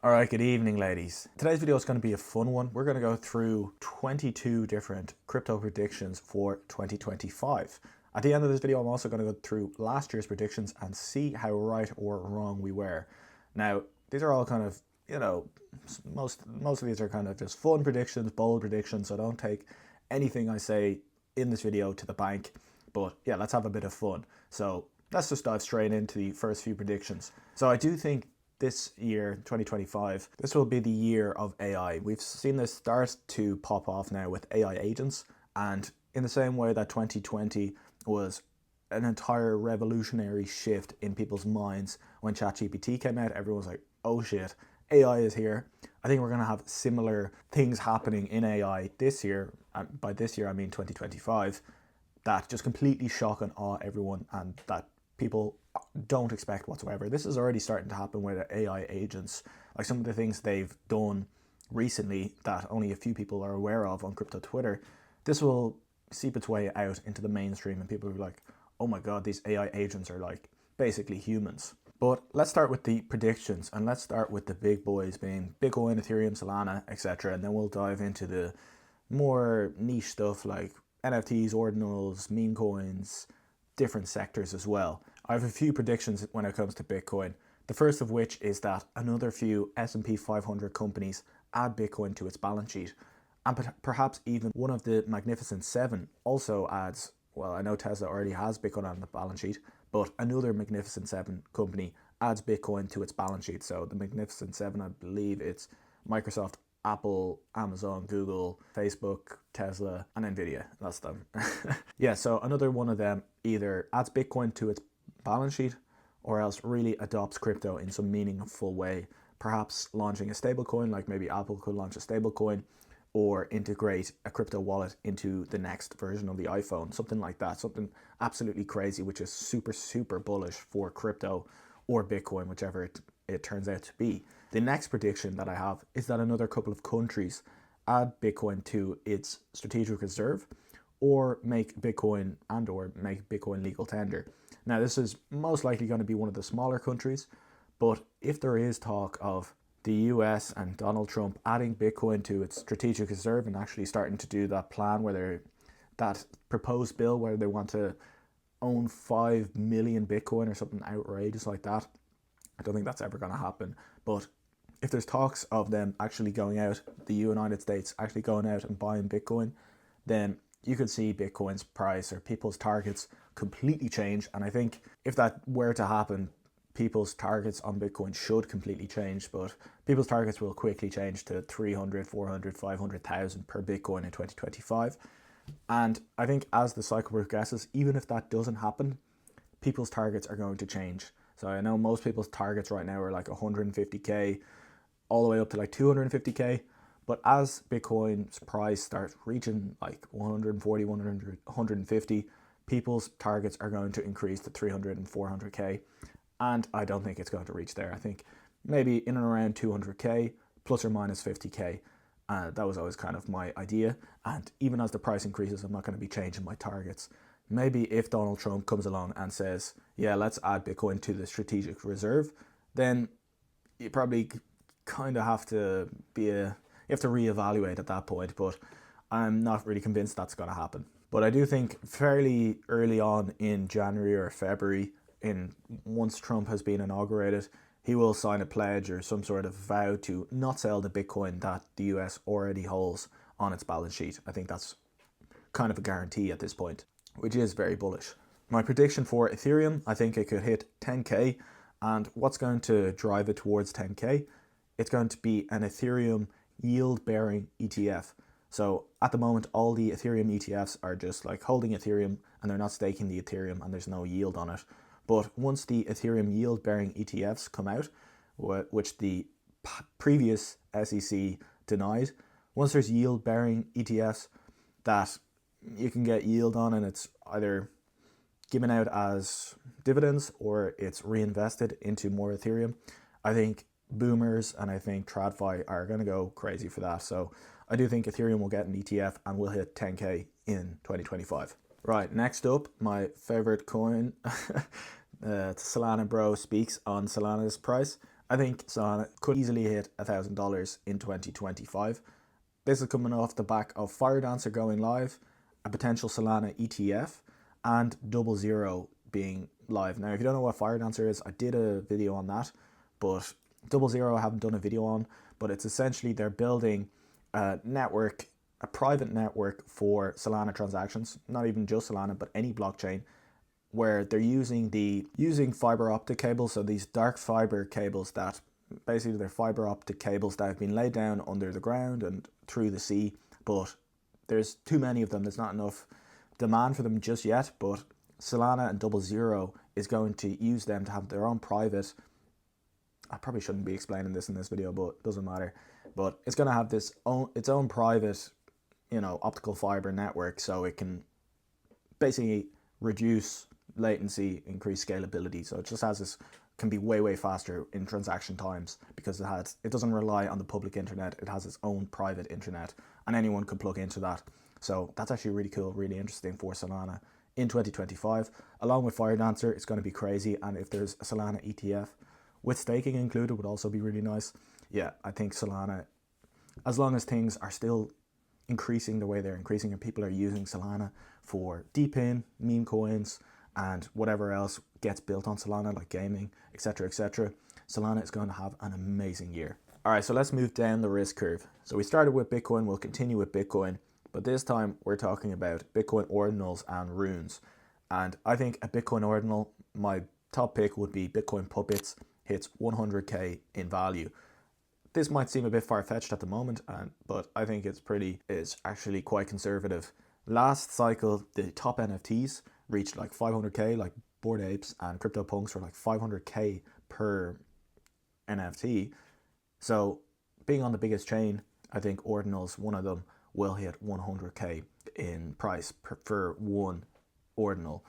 Alright, good evening ladies. Today's video is going to be a fun one. We're going to go through 22 different crypto predictions for 2025. At the end of this video, I'm also going to go through last year's predictions and see how right or wrong we were. Now, these are all kind of, most of these are kind of just fun predictions, bold predictions, so don't take anything I say in this video to the bank. But yeah, let's have a bit of fun. So let's just dive straight into the first few predictions. So I do think this year, 2025, this will be the year of AI. We've seen this start to pop off now with AI agents, and in the same way that 2020 was an entire revolutionary shift in people's minds when ChatGPT came out, everyone was like, oh shit, AI is here. I think we're going to have similar things happening in AI this year. By this year, I mean 2025, that just completely shock and awe everyone, and that people don't expect whatsoever. This is already starting to happen with AI agents. Like some of the things they've done recently that only a few people are aware of on crypto Twitter, this will seep its way out into the mainstream and people are like, oh my god, these AI agents are like basically humans. But let's start with the predictions, and let's start with the big boys being Bitcoin, Ethereum, Solana, etc. And then we'll dive into the more niche stuff like NFTs, Ordinals, meme coins, different sectors as well. I have a few predictions when it comes to Bitcoin. The first of which is that another few S&P 500 companies add Bitcoin to its balance sheet. And perhaps even one of the Magnificent Seven also adds, well, I know Tesla already has Bitcoin on the balance sheet, but another Magnificent Seven company adds Bitcoin to its balance sheet. So the Magnificent Seven, I believe it's Microsoft, Apple, Amazon, Google, Facebook, Tesla, and Nvidia. That's them. Yeah, so another one of them either adds Bitcoin to its balance sheet or else really adopts crypto in some meaningful way. Perhaps launching a stablecoin, like maybe Apple could launch a stablecoin, or integrate a crypto wallet into the next version of the iPhone, something like that, something absolutely crazy, which is super, super bullish for crypto or Bitcoin, whichever it turns out to be. The next prediction that I have is that another couple of countries add Bitcoin to its strategic reserve or make Bitcoin legal tender. Now, this is most likely going to be one of the smaller countries, but if there is talk of the US and Donald Trump adding Bitcoin to its strategic reserve and actually starting to do that plan that proposed bill where they want to own 5 million Bitcoin or something outrageous like that, I don't think that's ever going to happen. But if there's talks of them actually going out, the United States actually going out and buying Bitcoin, then you could see Bitcoin's price or people's targets completely change. And I think if that were to happen, people's targets on Bitcoin should completely change, but people's targets will quickly change to 300, 400, 500,000 per Bitcoin in 2025. And I think as the cycle progresses, even if that doesn't happen, people's targets are going to change. So I know most people's targets right now are like 150k all the way up to like 250k. But as Bitcoin's price starts reaching like 140, 100, 150, people's targets are going to increase to 300 and 400k. And I don't think it's going to reach there. I think maybe in and around 200k plus or minus 50k. That was always kind of my idea. And even as the price increases, I'm not going to be changing my targets. Maybe if Donald Trump comes along and says, yeah, let's add Bitcoin to the strategic reserve, then you probably kind of have to reevaluate at that point. But I'm not really convinced that's going to happen. But I do think fairly early on in January or February, once Trump has been inaugurated, he will sign a pledge or some sort of vow to not sell the Bitcoin that the US already holds on its balance sheet. I think that's kind of a guarantee at this point, which is very bullish. My prediction for Ethereum, I think it could hit 10k, and what's going to drive it towards 10k? It's going to be an Ethereum yield-bearing ETF. So at the moment, all the Ethereum ETFs are just like holding Ethereum and they're not staking the Ethereum and there's no yield on it. But once the Ethereum yield-bearing ETFs come out, which the previous SEC denied, once there's yield-bearing ETFs that you can get yield on and it's either given out as dividends or it's reinvested into more Ethereum, I think boomers and I think TradFi are going to go crazy for that. So I do think Ethereum will get an ETF and will hit 10k in 2025. Right, next up, my favorite coin, Salana Bro speaks on Solana's price. I think Solana could easily hit $1,000 in 2025. This is coming off the back of Firedancer going live, a potential Solana ETF, and 00 being live. Now, if you don't know what Firedancer is, I did a video on that, but 00 I haven't done a video on, but it's essentially they're building a network, a private network for Solana transactions, not even just Solana, but any blockchain, where they're using fiber optic cables. So these dark fiber cables that basically they're fiber optic cables that have been laid down under the ground and through the sea, but there's too many of them. There's not enough demand for them just yet, but Solana and 00 is going to use them to have their own private, I probably shouldn't be explaining this in this video, but it doesn't matter. But it's going to have its own private, optical fiber network, so it can basically reduce latency, increase scalability. So it just has this, can be way faster in transaction times because it doesn't rely on the public internet. It has its own private internet, and anyone can plug into that. So that's actually really cool, really interesting for Solana in 2025. Along with Firedancer, it's going to be crazy, and if there's a Solana ETF with staking included, would also be really nice. Yeah, I think Solana, as long as things are still increasing the way they're increasing and people are using Solana for DeepIn, meme coins, and whatever else gets built on Solana, like gaming, etc., Solana is going to have an amazing year. All right, so let's move down the risk curve. So we started with Bitcoin, we'll continue with Bitcoin, but this time we're talking about Bitcoin ordinals and runes. And I think a Bitcoin ordinal, my top pick would be Bitcoin Puppets, hits 100k in value. This might seem a bit far-fetched at the moment, but I think it's actually quite conservative. Last cycle, the top NFTs reached like 500k, like Bored Apes and CryptoPunks were like 500k per NFT. So being on the biggest chain, I think Ordinals, one of them, will hit 100k in price for one Ordinal.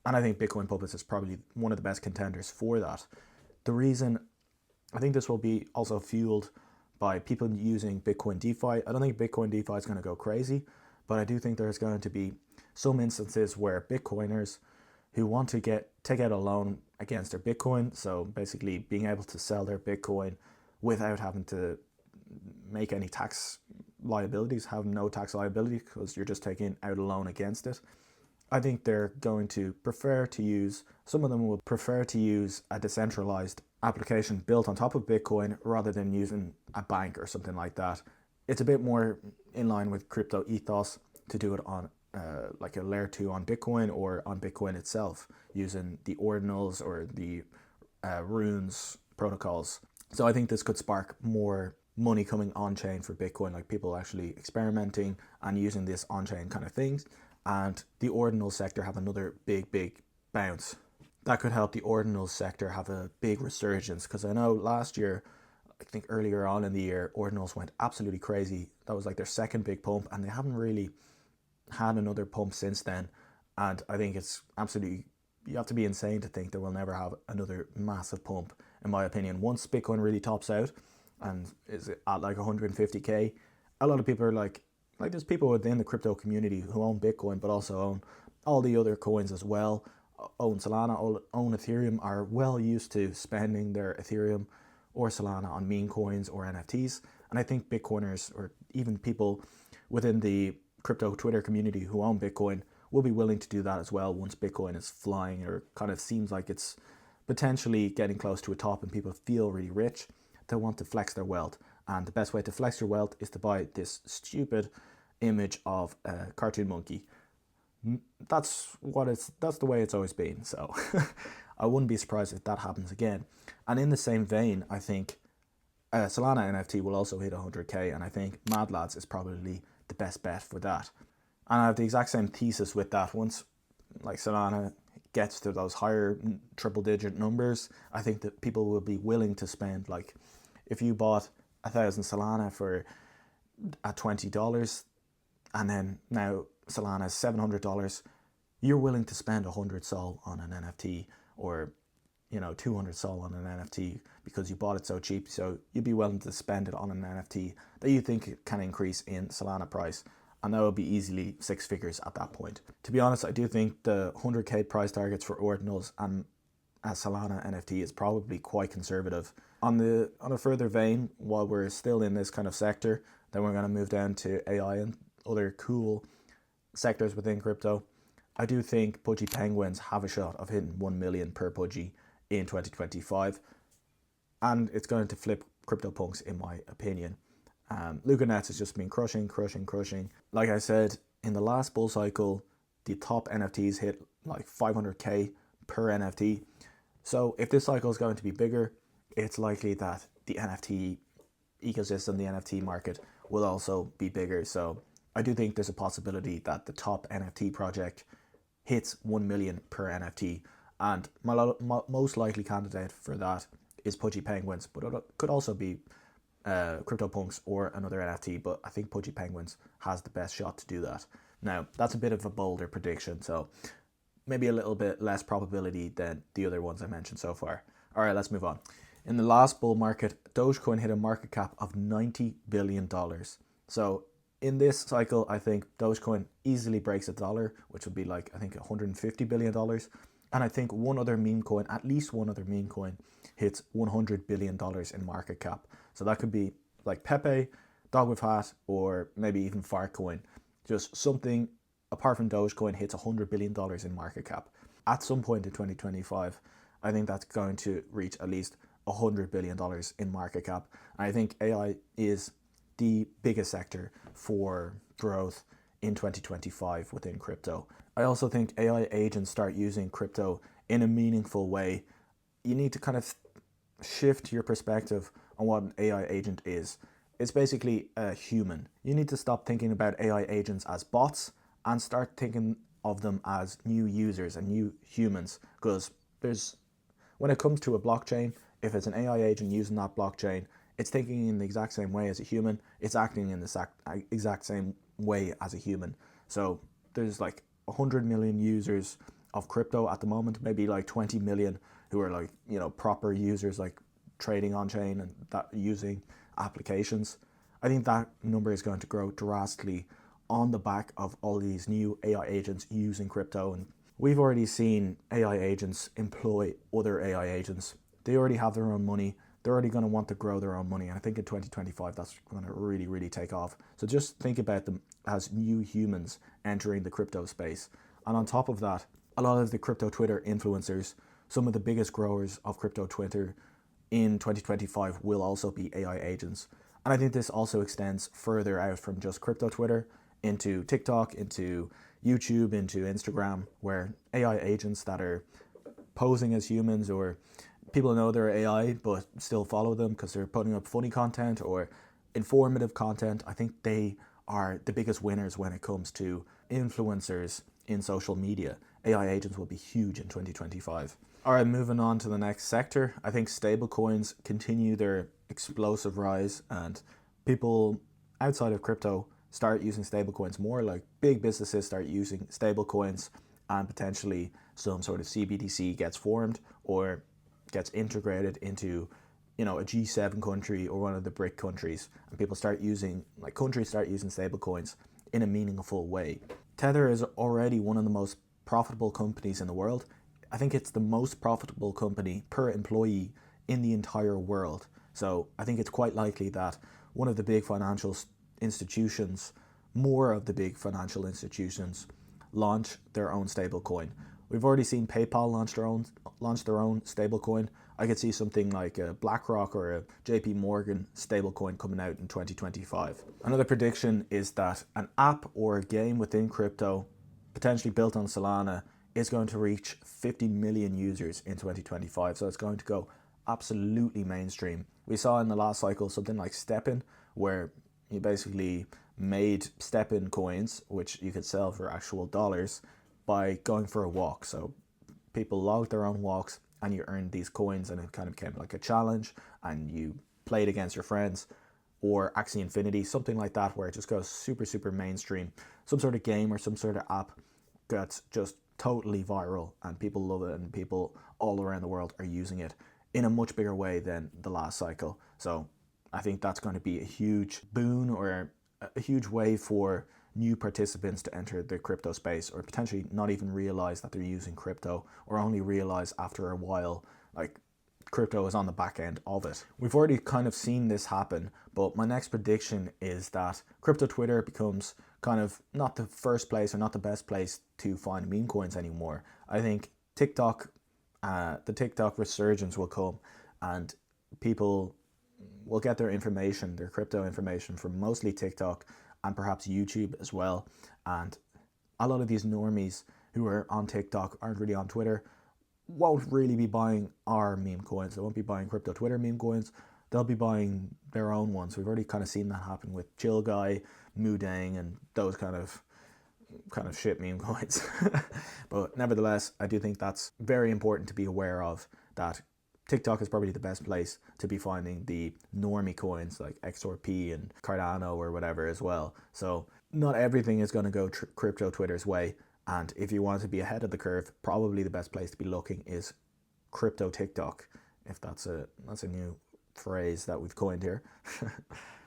And I think Bitcoin Puppets is probably one of the best contenders for that. The reason, I think this will be also fueled by people using Bitcoin DeFi. I don't think Bitcoin DeFi is going to go crazy, but I do think there's going to be some instances where Bitcoiners who want to take out a loan against their Bitcoin, so basically being able to sell their Bitcoin without having to make any tax liabilities, have no tax liability because you're just taking out a loan against it. I think they're going to prefer to use, some of them will prefer to use a decentralized application built on top of Bitcoin rather than using a bank or something like that. It's a bit more in line with crypto ethos to do it on like a layer 2 on Bitcoin or on Bitcoin itself using the ordinals or the runes protocols. So I think this could spark more money coming on-chain for Bitcoin, like people actually experimenting and using this on-chain kind of things. And the ordinal sector have another big bounce. That could help the ordinal sector have a big resurgence, because I know last year, I think earlier on in the year, ordinals went absolutely crazy. That was like their second big pump, and they haven't really had another pump since then. And I think it's absolutely, you have to be insane to think they will never have another massive pump, in my opinion. Once Bitcoin really tops out and is at like 150k, a lot of people are like there's people within the crypto community who own Bitcoin but also own all the other coins as well, own Salana, own Ethereum, are well used to spending their Ethereum or Solana on meme coins or NFTs. And I think Bitcoiners, or even people within the crypto Twitter community who own Bitcoin, will be willing to do that as well once Bitcoin is flying, or kind of seems like it's potentially getting close to a top and people feel really rich. They want to flex their wealth, and the best way to flex your wealth is to buy this stupid image of a cartoon monkey. That's the way it's always been. So I wouldn't be surprised if that happens again. And in the same vein, I think Solana NFT will also hit 100k, and I think Mad Lads is probably the best bet for that. And I have the exact same thesis with that. Once like Solana gets to those higher triple digit numbers, I think that people will be willing to spend, like if you bought 1,000 Solana for at $20, and then now Solana is $700, you're willing to spend 100 Sol on an NFT, or 200 Sol on an NFT because you bought it so cheap. So you'd be willing to spend it on an NFT that you think can increase in Solana price, and that would be easily 6 figures at that point. To be honest, I do think the 100k price targets for ordinals and Solana NFT is probably quite conservative. On a further vein, while we're still in this kind of sector, then we're going to move down to AI and other cool sectors within crypto. I do think Pudgy Penguins have a shot of hitting 1 million per Pudgy in 2025, and it's going to flip CryptoPunks in my opinion. Luca Nets has just been crushing. Like I said, in the last bull cycle, the top NFTs hit like 500k per NFT. So if this cycle is going to be bigger, it's likely that the NFT ecosystem, the NFT market will also be bigger. So I do think there's a possibility that the top NFT project hits 1 million per NFT. And my most likely candidate for that is Pudgy Penguins, but it could also be CryptoPunks or another NFT, but I think Pudgy Penguins has the best shot to do that. Now, that's a bit of a bolder prediction, so maybe a little bit less probability than the other ones I mentioned so far. All right, let's move on. In the last bull market, Dogecoin hit a market cap of $90 billion. So in this cycle, I think Dogecoin easily breaks $1, which would be like, I think, $150 billion. And I think one other meme coin, at least one other meme coin, hits $100 billion in market cap. So that could be like Pepe, Dog with Hat, or maybe even Fartcoin. Just something apart from Dogecoin hits $100 billion in market cap. At some point in 2025, I think that's going to reach at least $100 billion in market cap. And I think AI is the biggest sector for growth in 2025 within crypto. I also think AI agents start using crypto in a meaningful way. You need to kind of shift your perspective on what an AI agent is. It's basically a human. You need to stop thinking about AI agents as bots and start thinking of them as new users and new humans. Because when it comes to a blockchain, if it's an AI agent using that blockchain, it's thinking in the exact same way as a human. It's acting in the exact same way as a human. So there's like 100 million users of crypto at the moment, maybe like 20 million who are like, proper users, like trading on chain and that using applications. I think that number is going to grow drastically on the back of all these new AI agents using crypto. And we've already seen AI agents employ other AI agents. They already have their own money. They're already going to want to grow their own money. And I think in 2025, that's going to really, really take off. So just think about them as new humans entering the crypto space. And on top of that, a lot of the crypto Twitter influencers, some of the biggest growers of crypto Twitter in 2025 will also be AI agents. And I think this also extends further out from just crypto Twitter into TikTok, into YouTube, into Instagram, where AI agents that are posing as humans, or people know they're AI but still follow them because they're putting up funny content or informative content. I think they are the biggest winners when it comes to influencers in social media. AI agents will be huge in 2025. All right, moving on to the next sector. I think stablecoins continue their explosive rise, and people outside of crypto start using stablecoins more. Like big businesses start using stablecoins, and potentially some sort of CBDC gets formed or gets integrated into, a G7 country or one of the BRIC countries, and people start using, countries start using stablecoins in a meaningful way. Tether is already one of the most profitable companies in the world. I think it's the most profitable company per employee in the entire world. So I think it's quite likely that one of the big financial institutions, more of the big financial institutions, launch their own stablecoin. We've already seen PayPal launch their own stablecoin. I could see something like a BlackRock or a JP Morgan stablecoin coming out in 2025. Another prediction is that an app or a game within crypto, potentially built on Solana, is going to reach 50 million users in 2025. So it's going to go absolutely mainstream. We saw in the last cycle something like Stepin, where you basically made Stepin coins, which you could sell for actual dollars, by going for a walk. So people logged their own walks and you earned these coins, and it kind of became like a challenge, and you played against your friends. Or Axie Infinity, something like that, where it just goes super, super mainstream. Some sort of game or some sort of app gets just totally viral and people love it, and people all around the world are using it in a much bigger way than the last cycle. So I think that's going to be a huge boon or a huge way for new participants to enter the crypto space, or potentially not even realize that they're using crypto, or only realize after a while like crypto is on the back end of it. We've already kind of seen this happen, but my next prediction is that crypto Twitter becomes kind of not the first place or not the best place to find meme coins anymore. I think TikTok, the TikTok resurgence will come, and people will get their information, their crypto information, from mostly TikTok and perhaps YouTube as well. And a lot of these normies who are on TikTok, aren't really on Twitter, won't really be buying our meme coins. They won't be buying crypto Twitter meme coins. They'll be buying their own ones. We've already kind of seen that happen with Chill Guy, Moodang, and those kind of shit meme coins. But nevertheless, I do think that's very important to be aware of, that TikTok is probably the best place to be finding the normie coins like XRP and Cardano or whatever as well. So not everything is going to go crypto Twitter's way. And if you want to be ahead of the curve, probably the best place to be looking is crypto TikTok, if that's a new phrase that we've coined here.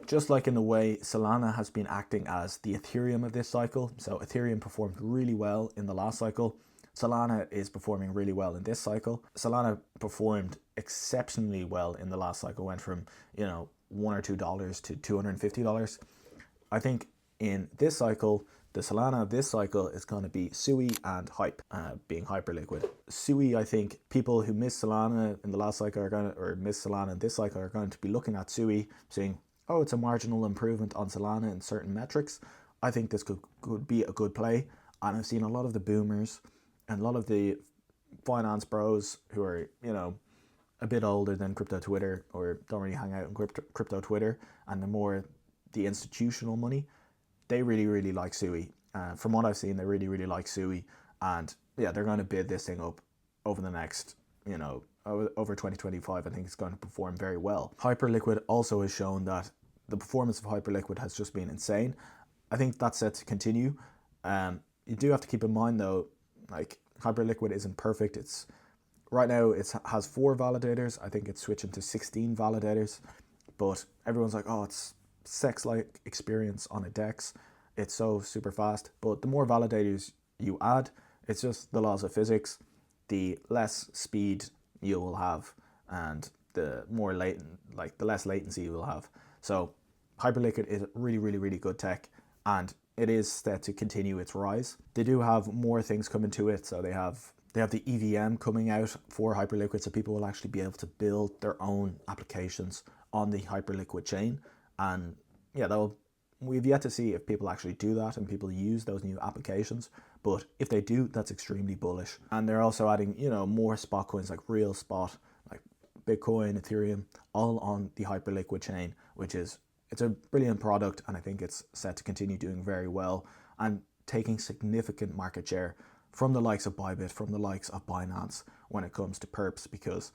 Just like in the way Solana has been acting as the Ethereum of this cycle. So Ethereum performed really well in the last cycle. Salana is performing really well in this cycle. Salana performed exceptionally well in the last cycle, went from, $1 or $2 to $250. I think in this cycle, the Solana of this cycle is going to be Sui and Hype, being hyperliquid. Sui, I think people who missed Solana in the last cycle or missed Solana in this cycle are going to be looking at Sui, saying, oh, it's a marginal improvement on Solana in certain metrics. I think this could be a good play. And I've seen a lot of the boomers and a lot of the finance bros who are, a bit older than crypto Twitter, or don't really hang out in crypto Twitter, and the institutional money, they really, really like Sui. From what I've seen, they really, really like Sui. And yeah, they're going to bid this thing up over the next, over 2025. I think it's going to perform very well. Hyperliquid also has shown that the performance of Hyperliquid has just been insane. I think that's set to continue. You do have to keep in mind though, like Hyperliquid isn't perfect. Right now it has 4 validators. I think it's switching to 16 validators, but everyone's like, oh, it's sex-like experience on a DEX. It's so super fast. But the more validators you add, it's just the laws of physics. The less speed you will have, and the less latency you will have. So Hyperliquid is really, really, really good tech, and it is set to continue its rise. They do have more things coming to it. So they have the EVM coming out for Hyperliquid, so people will actually be able to build their own applications on the Hyperliquid chain. And yeah, we've yet to see if people actually do that and people use those new applications. But if they do, that's extremely bullish. And they're also adding, more spot coins like Real Spot, like Bitcoin, Ethereum, all on the Hyperliquid chain, it's a brilliant product. And I think it's set to continue doing very well and taking significant market share from the likes of Bybit, from the likes of Binance when it comes to perps, because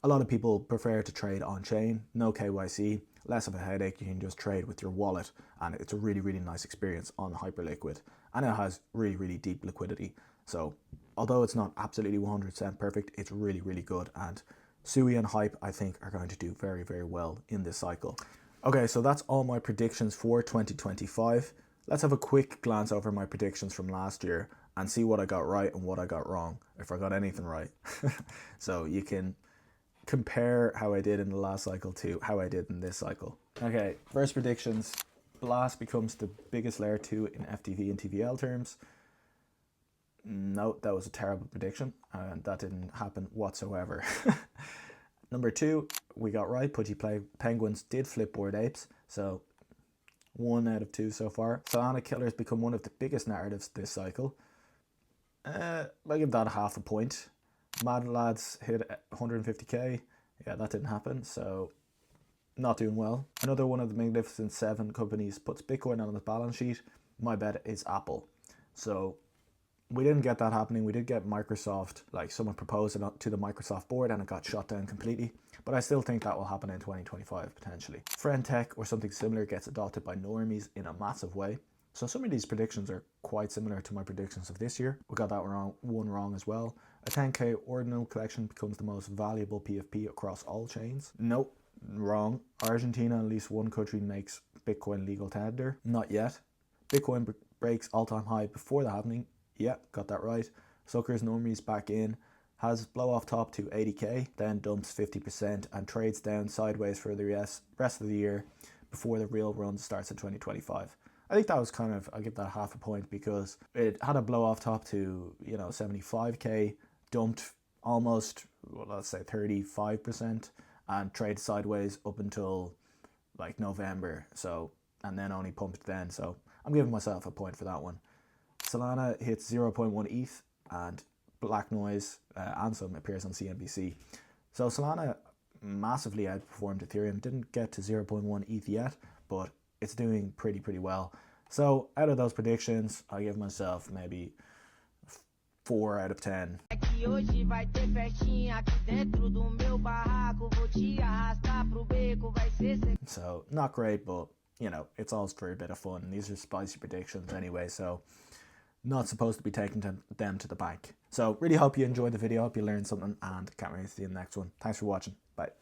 a lot of people prefer to trade on chain, no KYC, less of a headache. You can just trade with your wallet, and it's a really, really nice experience on Hyperliquid, and it has really, really deep liquidity. So although it's not absolutely 100% perfect, it's really, really good, and Sui and Hype I think are going to do very, very well in this cycle. Okay, so that's all my predictions for 2025. Let's have a quick glance over my predictions from last year and see what I got right and what I got wrong, if I got anything right. So you can compare how I did in the last cycle to how I did in this cycle. Okay, first predictions. Blast becomes the biggest layer 2 in FTV and TVL terms. No, that was a terrible prediction, and that didn't happen whatsoever. Number 2, we got right. Pudgy Penguins did flip Bored Apes, so 1 out of 2 so far. Salana Killers become one of the biggest narratives this cycle. I give that half a point. Mad Lads hit 150k. Yeah, that didn't happen, so not doing well. Another one of the Magnificent 7 companies puts Bitcoin on the balance sheet. My bet is Apple. So we didn't get that happening. We did get Microsoft, like someone proposed it to the Microsoft board and it got shut down completely. But I still think that will happen in 2025 potentially. Friend Tech or something similar gets adopted by normies in a massive way. So some of these predictions are quite similar to my predictions of this year. We got that one wrong as well. A 10k ordinal collection becomes the most valuable PFP across all chains. Nope, wrong. Argentina, at least one country, makes Bitcoin legal tender. Not yet. Bitcoin breaks all-time high before the halving. Yeah, got that right. Suckers normies back in. Has blow off top to 80k, then dumps 50% and trades down sideways for the rest of the year before the real run starts in 2025. I think that was kind of, I'll give that half a point because it had a blow off top to, 75k, dumped almost, well, let's say 35%, and traded sideways up until like November. So, and then only pumped then. So I'm giving myself a point for that one. Solana hits 0.1 ETH and Black Noise and some appears on CNBC. So Solana massively outperformed Ethereum. Didn't get to 0.1 ETH yet, but it's doing pretty well. So out of those predictions, I give myself maybe 4 out of 10. So not great, but it's all for a bit of fun. These are spicy predictions anyway, so not supposed to be taking them to the bank. So really hope you enjoyed the video, hope you learned something, and can't wait to see you in the next one. Thanks for watching. Bye.